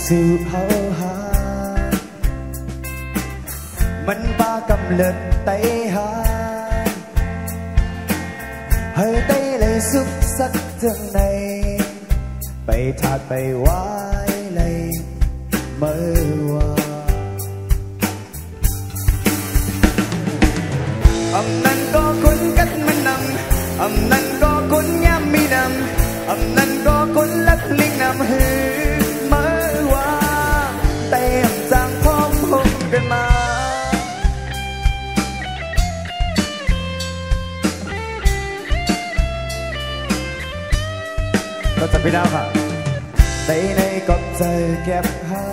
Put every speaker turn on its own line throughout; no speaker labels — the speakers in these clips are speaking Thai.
สู่เฮาหามันปากำเลิดไตหาเฮ้ยไตเลยสุขสักถึงไหนไปถาดไปไหว้เลยเมื่อว่านั้นก็คนกันมันนำนั้นก็คนย้ำมีนำนั้นก็คนลักลิงนำหือเมื่อว่าเต็มจางพร้อมหงกันมาก็จะไปดาวค่ะในกบใจเก็บหา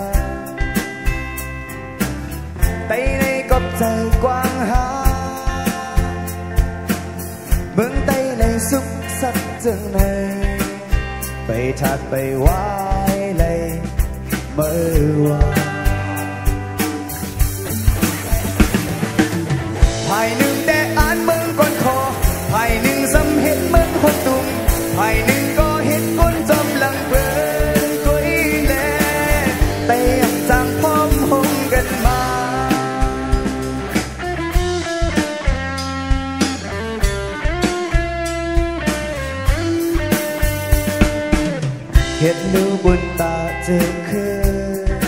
ในกบใจกว้างหาเบื้องใต้ในสุขสักจึงในไปทัดไปไหว้เลยเมื่อว่าภายหนึ่งแต่อ่านเมืองก่อนคอภายหนึ่งสำเห็นเมืองหดตุ่มภายหนึ่งก็เห็นคนจอมหลังเปินกุยแลแต่ยังจางพร้อมหงกันมาเห็ดลูบุญตาเจอคืน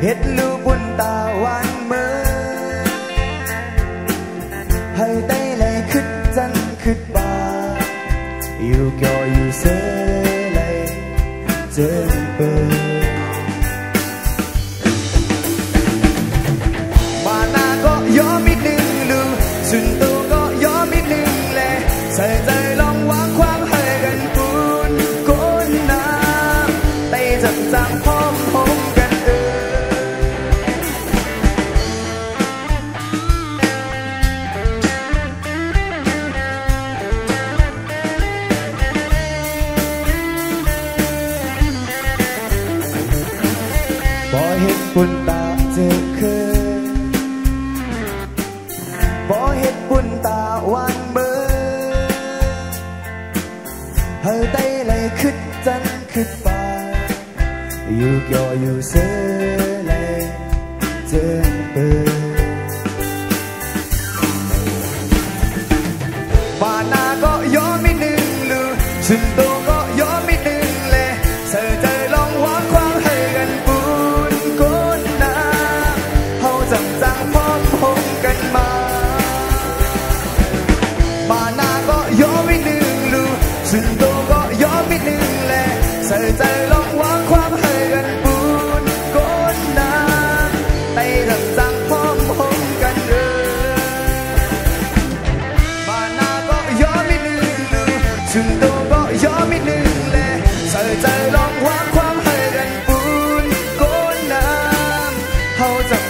เห็ดลูบุญตาวันเมื่อให้ได้เลยขึ้นจันขึ้นบาอยู่ก็อยู่เสียเลยเจอเปิดมาหน้าก็ยอมอีกหนึ่งลูสุนตัวก็ยอมอีกหนึ่งแหละใส่ใจลองวางความให้กันปูนก้นน้ำไต่จับจางพร้อมหงกันบ่เห็นบุญตาเจอคืนบ่เห็นบุญตาวันเมื่อเฮ้ยได้เลยขึ้นจันขึ้นฟ้าอยู่ก็อยู่เสียเลยเจอเปิดมาหน้าก็ยอมไม่หนึ่งลือสุดโตก็ยอมไม่หนึ่งเลยเสียใจลองวางความให้กันปูนก้นน้ำเฮาจังจางพร้อมหงกันมามาหน้าก็ยอมไม่หนึ่งลือสุดโตก็ยอมไม่หนึ่งเลยเสียใจลองวางความให้กันปูนก้นน้ำไต่จังจางพร้อมหงกันมาหน้าก็ยอมไม่หนึ่งลือสุดโตก็ยอมไม่หนึ่งเลยเสียใจลองวางความให้กันปูนก้นน้ำเฮาจัง